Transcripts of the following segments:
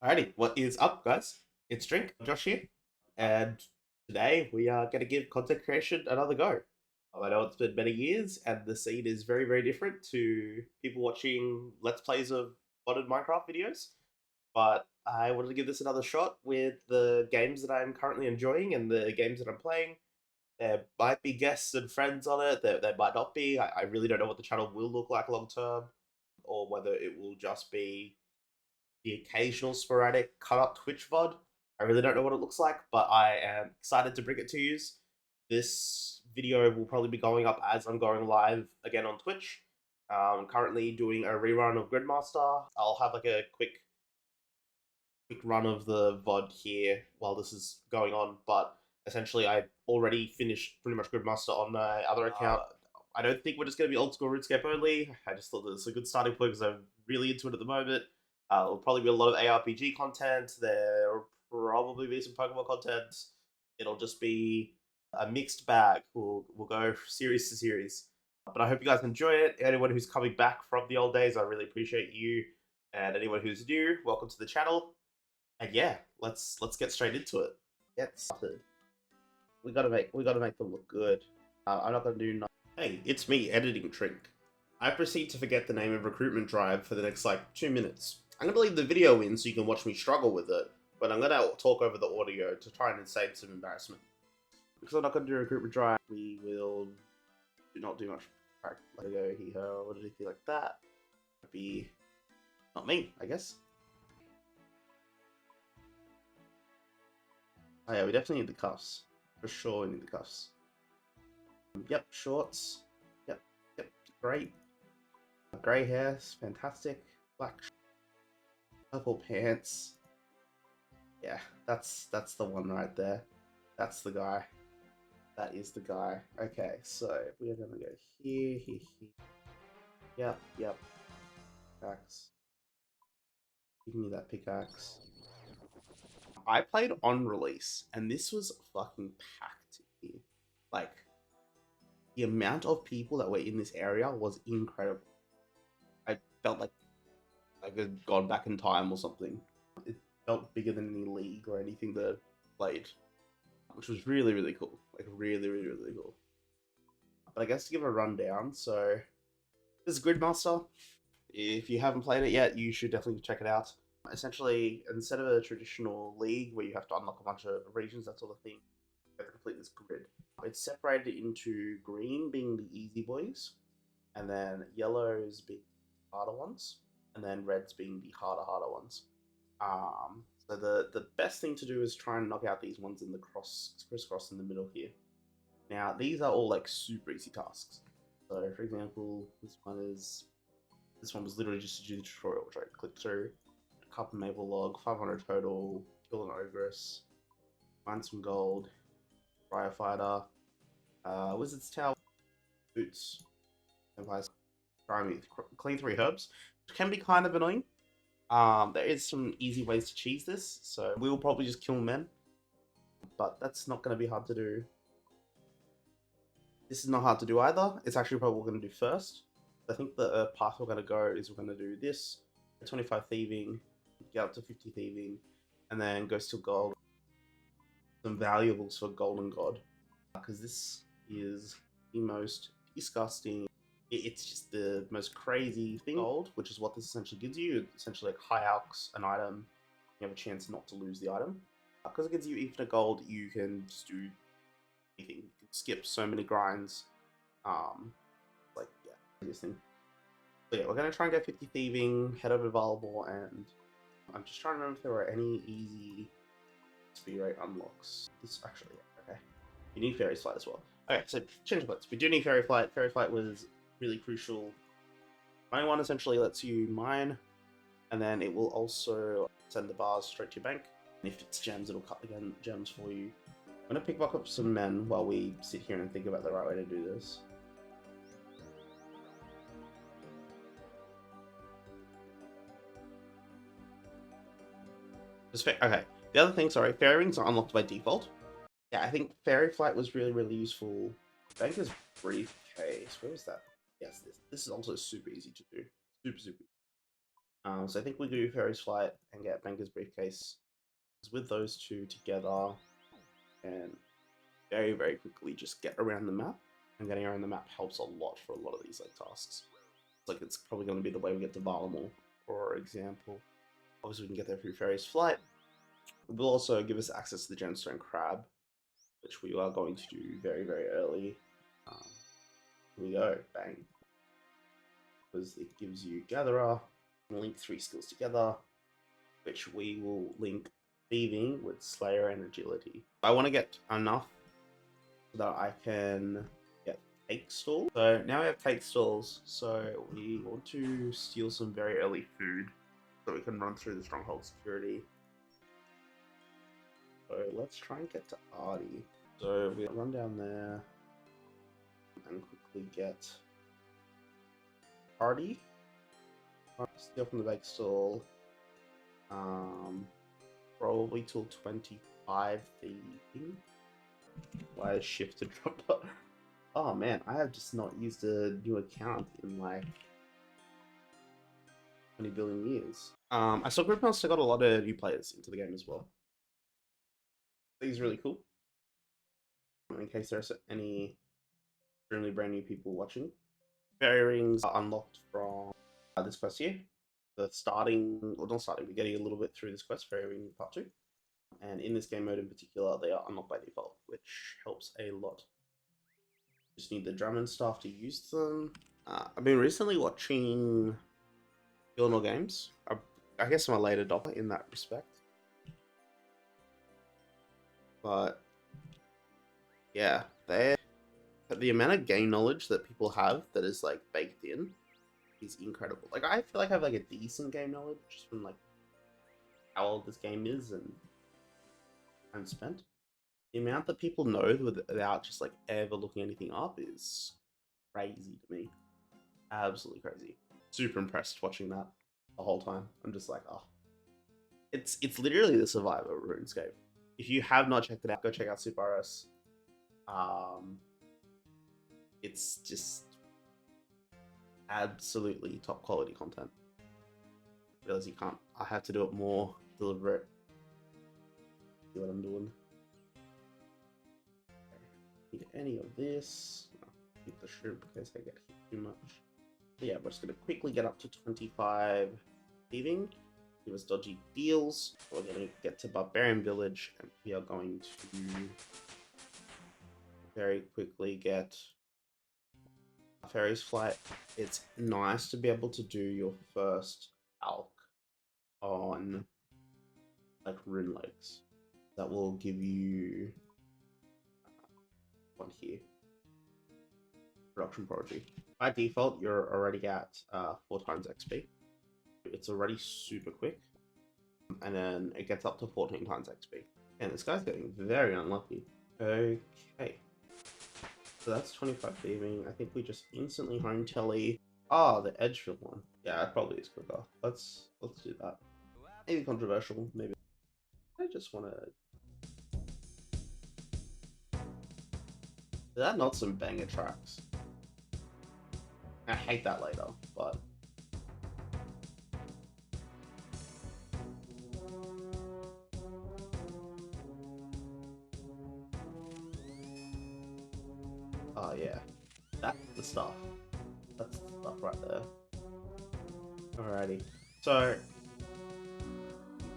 Alrighty, what is up, guys? It's Josh here, and today we are going to give content creation another go. I know it's been many years, and the scene is very, very different to people watching Let's Plays of modded Minecraft videos, but I wanted to give this another shot with the games that I'm currently enjoying and the games that I'm playing. There might be guests and friends on it, there might not be. I really don't know what the channel will look like long term, or whether it will just be the occasional sporadic cut up Twitch VOD. I really don't know what it looks like, but I am excited to bring it to you. This video will probably be going up as I'm going live again on Twitch. I'm currently doing a rerun of Gridmaster. I'll have like a quick run of the VOD here while this is going on, but essentially I already finished pretty much Gridmaster on my other account. I don't think we're just going to be old school RuneScape only. I just thought that it's a good starting point because I'm really into it at the moment. There'll probably be a lot of ARPG content. There'll probably be some Pokemon content. It'll just be a mixed bag. We'll go series to series. But I hope you guys enjoy it. Anyone who's coming back from the old days, I really appreciate you. And anyone who's new, welcome to the channel. And yeah, let's get straight into it. Get started. We gotta make them look good. I'm not gonna do nothing. Hey, it's me, editing Trink. I proceed to forget the name of recruitment drive for the next like 2 minutes. I'm gonna leave the video in so you can watch me struggle with it, but I'm gonna talk over the audio to try and save some embarrassment. Because I'm not gonna do recruitment drive, we will not do much. Let go here or anything like that. That'd be not me, I guess. Oh yeah, we definitely need the cuffs. For sure we need the cuffs. Yep, shorts. Yep, great. Grey hair, fantastic. Black purple pants. Yeah, that's the one right there. That's the guy. That is the guy. Okay, so we are gonna go here. Yep. Pickaxe. Give me that pickaxe. I played on release, and this was fucking packed here. Like, the amount of people that were in this area was incredible. I felt like I had gone back in time or something. It felt bigger than any league or anything that I played, which was really, really cool. Like, really cool. But I guess to give a rundown, so this is Gridmaster. If you haven't played it yet, you should definitely check it out. Essentially, instead of a traditional league where you have to unlock a bunch of regions, that sort of thing, you have to complete this grid. It's separated into green being the easy boys, and then yellows being the harder ones, and then reds being the harder ones. So the best thing to do is try and knock out these ones in the crisscross in the middle here. Now these are all like super easy tasks. So for example, this one was literally just to do the tutorial, which I clicked through. Cup and maple log, 500 total, kill an ogress, find some gold, firefighter, wizard's tower, boots, vampires, grimy, clean 3 herbs, which can be kind of annoying. There is some easy ways to cheese this, so we will probably just kill men, but that's not going to be hard to do. This is not hard to do either. It's actually probably what we're going to do first. I think the path we're going to go is we're going to do this, 25 thieving, get up to 50 thieving, and then go still gold. Some valuables for Golden God, because this is the most disgusting. It's just the most crazy thing. Gold, which is what this essentially gives you. It essentially like high alchs an item, you have a chance not to lose the item. Because it gives you infinite gold, you can just do anything. You can skip so many grinds. Like, yeah, this thing. So yeah, we're going to try and go 50 thieving, head over to Valuable, and I'm just trying to remember if there were any easy speed rate unlocks. This actually, okay. You need Fairy's Flight as well. Okay, so change of plans. We do need Fairy Flight. Fairy Flight was really crucial. Mining one essentially lets you mine, and then it will also send the bars straight to your bank. And if it's gems, it'll cut the gems for you. I'm gonna pick back up some men while we sit here and think about the right way to do this. Okay. The other thing, sorry, fairy rings are unlocked by default. Yeah, I think Fairy Flight was really useful. Bank is briefcase. Where was that? Yes, this is also super easy to do. Super. So I think we do Fairy's Flight and get Banker's Briefcase. With those two together, and very, very quickly just get around the map. And getting around the map helps a lot for a lot of these like tasks. It's like it's probably going to be the way we get to Varlamore, for example. Obviously, we can get there through Fairy's Flight. It will also give us access to the Gemstone Crab, which we are going to do very, very early. Here we go, bang. Because it gives you Gatherer, and link 3 skills together, which we will link Thieving with Slayer and Agility. I want to get enough so that I can get Cake Stall. So now we have Cake Stalls, so we want to steal some very early food so we can run through the Stronghold security. So let's try and get to Artie. So we'll run down there and quickly get Artie. Steal from the bake stall. Probably till 25 thieving. Why is shift to drop? Oh man, I have just not used a new account in like 20 billion years. I saw Gridmaster got a lot of new players into the game as well. I think it's really cool. In case there's any extremely brand new people watching. Fairy rings are unlocked from this quest here. The starting, or not starting, we're getting a little bit through this quest, Fairy Ring Part 2. And in this game mode in particular, they are unlocked by default, which helps a lot. Just need the drum and stuff to use them. I've been recently watching Gilmore Games. I guess I'm a late adopter in that respect. But yeah, the amount of game knowledge that people have that is like baked in is incredible. Like I feel like I have like a decent game knowledge just from like how old this game is and time spent. The amount that people know without just like ever looking anything up is crazy to me. Absolutely crazy. Super impressed watching that the whole time. I'm just like, oh. It's literally the Survivor of RuneScape. If you have not checked it out, go check out Super RS. It's just absolutely top quality content. Realize you can't. I have to do it more deliberate. See what I'm doing. Need any of this. Keep the shrimp in case I get hit too much. But yeah, we're just gonna quickly get up to 25 thieving. Give us dodgy deals. We're gonna get to Barbarian Village, and we are going to very quickly get Fairy's Flight. It's nice to be able to do your first alk on like rune legs. That will give you one here. Production Prodigy. By default, you're already at 4 times XP. It's already super quick. And then it gets up to 14 times XP. And this guy's getting very unlucky. Okay. So that's 25 thieving. I think we just instantly home telly. Ah, the Edgefield one. Yeah, it probably is quicker. Let's do that. Maybe controversial, maybe. I just want to... Is that not some banger tracks? I hate that later, but... Oh yeah, that's the stuff. That's the stuff right there. Alrighty. So,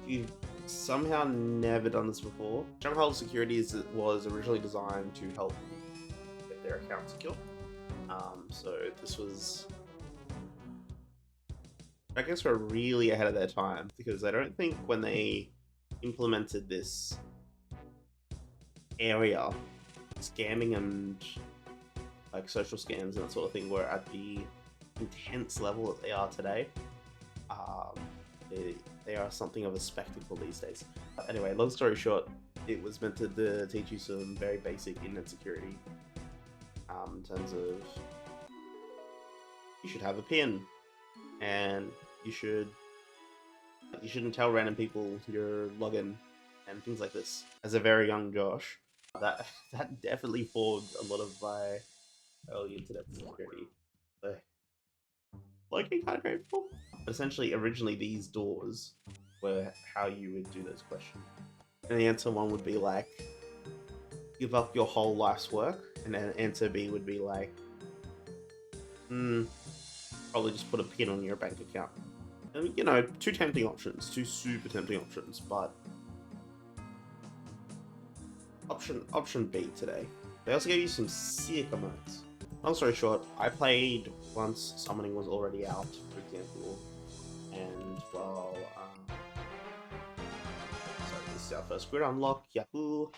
if you've somehow never done this before, Stronghold Security was originally designed to help get their account secure. So this was, I guess we're really ahead of their time, because I don't think when they implemented this area, scamming and like social scams and that sort of thing were at the intense level that they are today. They are something of a spectacle these days. Anyway, long story short, it was meant to teach you some very basic internet security. In terms of, you should have a PIN, and you shouldn't tell random people your login and things like this. As a very young Josh, that definitely formed a lot of my early internet security. So, looking kind of grateful. But essentially, originally these doors were how you would do those questions. And the answer one would be like, give up your whole life's work, and then answer B would be like, probably just put a pin on your bank account. And, you know, two tempting options, two super tempting options, but option B today. They also gave you some sick emotes. Long story short, I played once summoning was already out, for example, and well, sorry, this is our first grid unlock. Yahoo,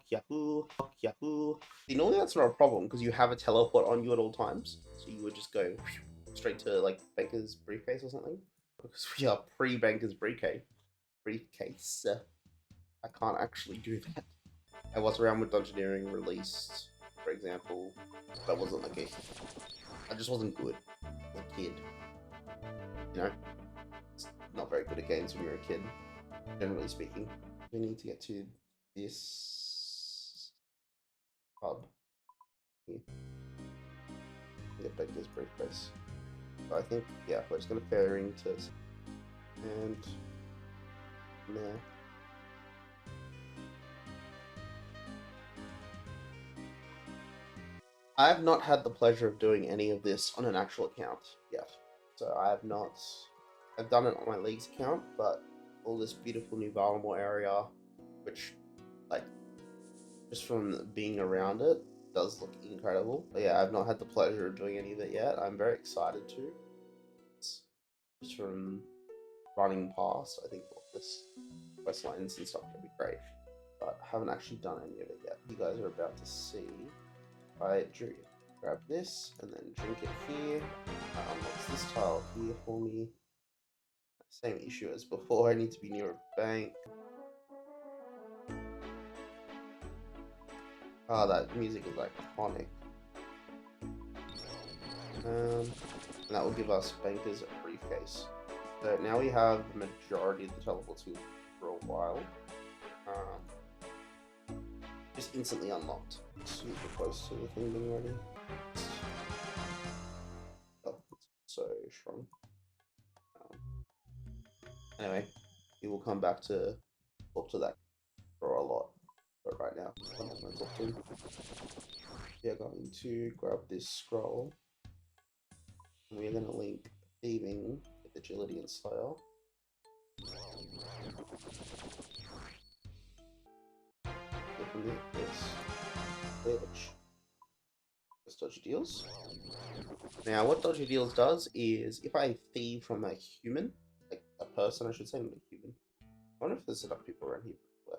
Yahoo, Yahoo. Normally that's not a problem because you have a teleport on you at all times, so you would just go straight to like Banker's briefcase or something. Because we are pre-Banker's briefcase. I can't actually do that. I was around with Dungeoneering released, for example. That wasn't the case. I just wasn't good as a kid. You know? It's not very good at games when you're a kid, generally speaking. We need to get to this hub here. Get back this briefcase. So I think, yeah, we're just going to pair into and there. I have not had the pleasure of doing any of this on an actual account yet. So I have not... I've done it on my League's account, but all this beautiful new Valamore area, which, like, just from being around it, does look incredible. But yeah, I've not had the pleasure of doing any of it yet. I'm very excited to. Just from running past, I think all this quest lines and stuff could be great. But I haven't actually done any of it yet. You guys are about to see. I grab this and then drink it here. What's this tile here for me? Same issue as before. I need to be near a bank. Oh, that music is iconic. And that will give us Banker's briefcase. So now we have the majority of the teleports for a while. Just instantly unlocked. Super close to the thing being ready. Oh, it's so strong. Anyway, we will come back to talk to that for a lot. But right now, I'm going to talk to him. We are going to grab this scroll. And we are going to link thieving with agility and style. Open this. Dodgy deals. Now, what dodgy deals does is if I thieve from a human, like a person, I should say, not a human. I wonder if there's enough people around here for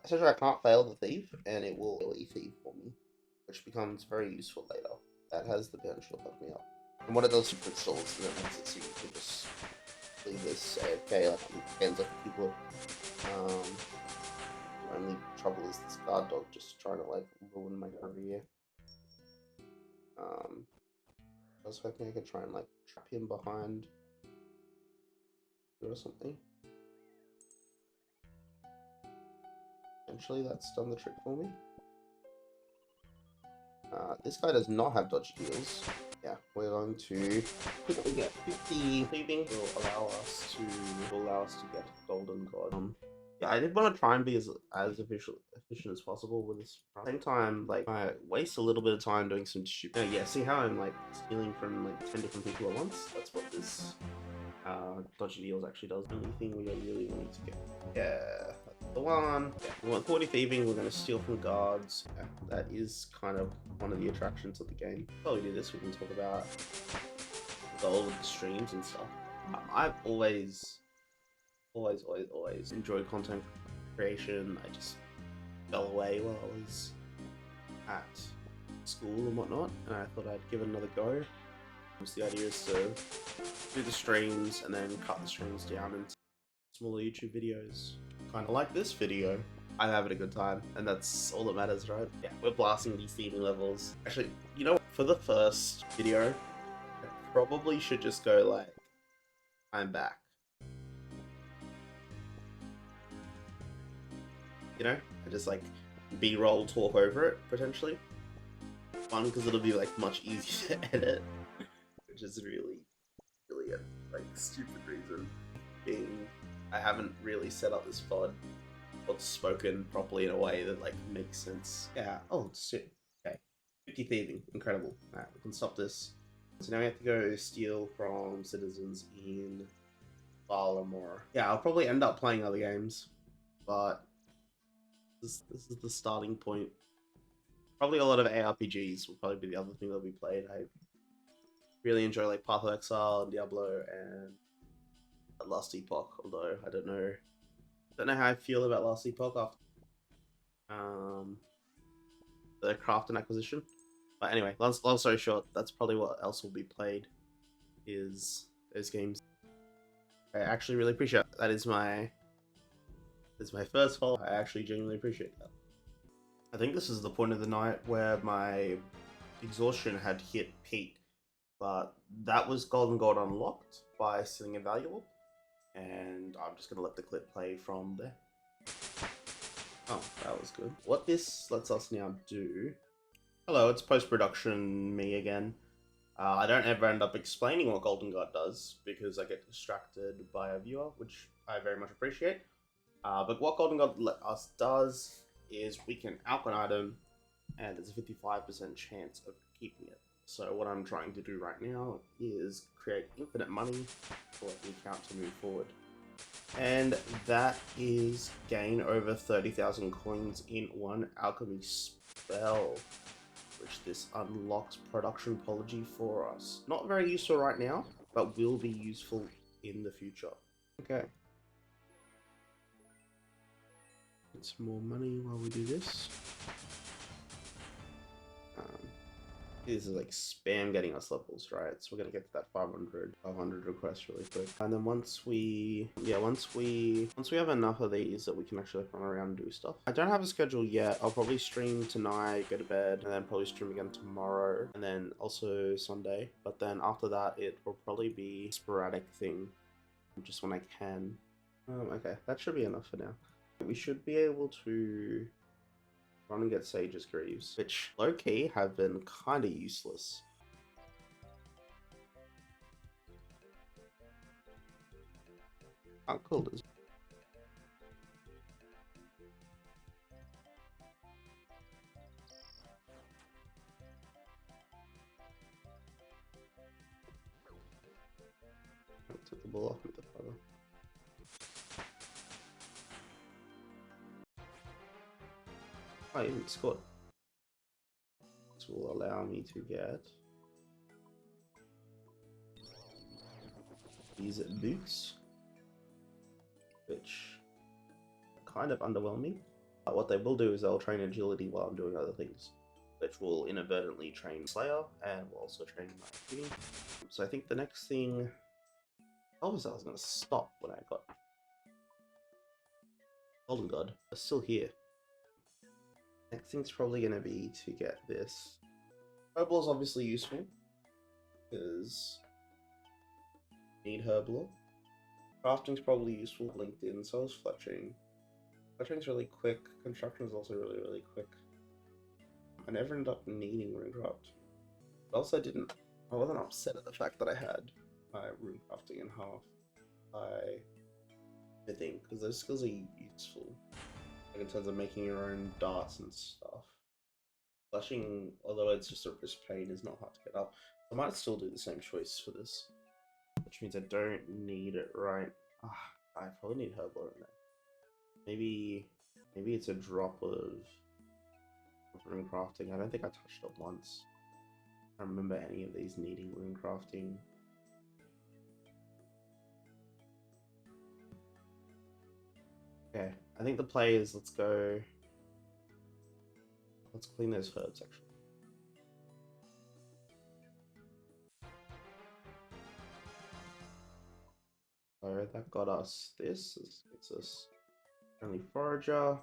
essentially, I can't fail the thief, and it will really thieve for me, which becomes very useful later. That has the potential to fuck me up. And what are those super stalls? And that makes it so you can just leave this AFK, like it ends up people. The only trouble is this guard dog just trying to like ruin my career. I was hoping I could try and like trap him behind or something. Eventually that's done the trick for me. This guy does not have dodge deals. Yeah, we're going to quickly get 50 thieving will allow us to get golden god. Yeah, I did want to try and be as efficient as possible with this. At the same time, like, I waste a little bit of time doing some stupid... yeah, see how I'm, like, stealing from, like, 10 different people at once? That's what this dodgy deals actually does. The only thing we really need to get. Yeah, that's the one. Yeah, we want 40 thieving, we're going to steal from guards. Yeah, that is kind of one of the attractions of the game. While we do this, we can talk about gold streams and stuff. I've always enjoyed content creation. I just fell away while I was at school and whatnot, and I thought I'd give it another go. The idea is to do the streams and then cut the streams down into smaller YouTube videos. Kind of like this video. I'm having a good time, and that's all that matters, right? Yeah, we're blasting these thieving levels. Actually, you know what? For the first video, I probably should just go like, I'm back. You know, I just like B-roll talk over it potentially. One, because it'll be like much easier to edit, which is really a like stupid reason. Being I haven't really set up this VOD or spoken properly in a way that like makes sense. Yeah. Oh shit. Okay. 50 thieving. Incredible. Alright, we can stop this. So now we have to go steal from citizens in Baltimore. Yeah, I'll probably end up playing other games, but this is the starting point. Probably a lot of ARPGs will probably be the other thing that'll be played. I really enjoy like Path of Exile and Diablo and Last Epoch, although I don't know how I feel about Last Epoch after the craft and acquisition. But anyway, long story short, that's probably what else will be played is those games. I actually really appreciate it. That is my first haul. I actually genuinely appreciate that. I think this is the point of the night where my exhaustion had hit peak, but that was Golden Gold unlocked by stealing a valuable, and I'm just gonna let the clip play from there. Oh, that was good. What this lets us now do... Hello, it's post-production me again. I don't ever end up explaining what Golden Guard does, because I get distracted by a viewer, which I very much appreciate. But what Golden Guard let us does is we can alch an item, and there's a 55% chance of keeping it. So what I'm trying to do right now is create infinite money for the account to move forward. And that is gain over 30,000 coins in one alchemy spell, which this unlocks production apology for us. Not very useful right now, but will be useful in the future. Okay. Get some more money while we do this. This is like spam getting us levels, right? So we're gonna get to that 500 requests really quick. And then once we have enough of these that we can actually run around and do stuff. I don't have a schedule yet. I'll probably stream tonight, go to bed, and then probably stream again tomorrow, and then also Sunday. But then after that, it will probably be a sporadic thing, just when I can. Okay, that should be enough for now. We should be able to run and get Sage's Greaves, which low-key have been kinda useless. How cool is took the ball off with the photo. I even scored. This will allow me to get these boots, which are kind of underwhelming. But what they will do is they'll train agility while I'm doing other things, which will inadvertently train Slayer and will also train my shooting. So I think the next thing... Obviously I was going to stop when I got Golden God. It's still here. Next thing's probably going to be to get this. Herbal is obviously useful, because need Herbal. Crafting's probably useful. LinkedIn, so is fletching. Fletching's really quick. Construction is also really quick. I never ended up needing runecraft. But also I wasn't upset at the fact that I had my runecrafting in half by smithing, because those skills are useful. Like in terms of making your own darts and stuff. Fletching, although it's just a wrist pain, is not hard to get up. I might still do the same choice for this, which means I don't need it right. I probably need Herbal in there. Maybe it's a drop of rune crafting. I don't think I touched it once. I don't remember any of these needing rune crafting. Okay, I think the play is let's clean those herbs actually. So that got us this. This gets us only forager.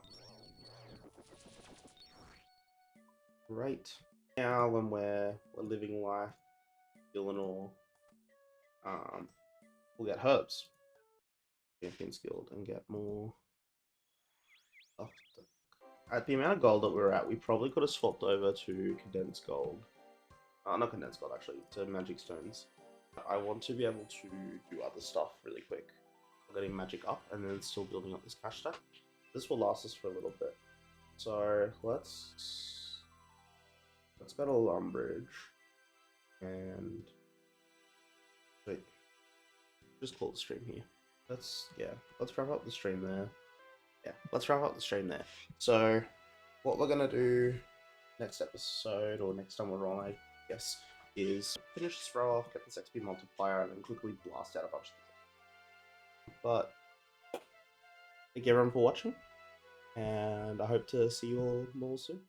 Great. Now when we're living life, skilling all, we'll get herbs. Champion skilled and get more stuff to At the amount of gold that we're at, we probably could have swapped over to condensed gold. Not condensed gold, actually, to magic stones. I want to be able to do other stuff really quick. Getting magic up and then still building up this cash stack. This will last us for a little bit. So let's go to Lumbridge and wait. Just call the stream here. Let's wrap up the stream there. Yeah, let's wrap up the stream there. So what we're gonna do next episode or next time we're on, I guess, is finish this row off, get this XP multiplier, and then quickly blast out a bunch of things. But thank you everyone for watching, and I hope to see you all more soon.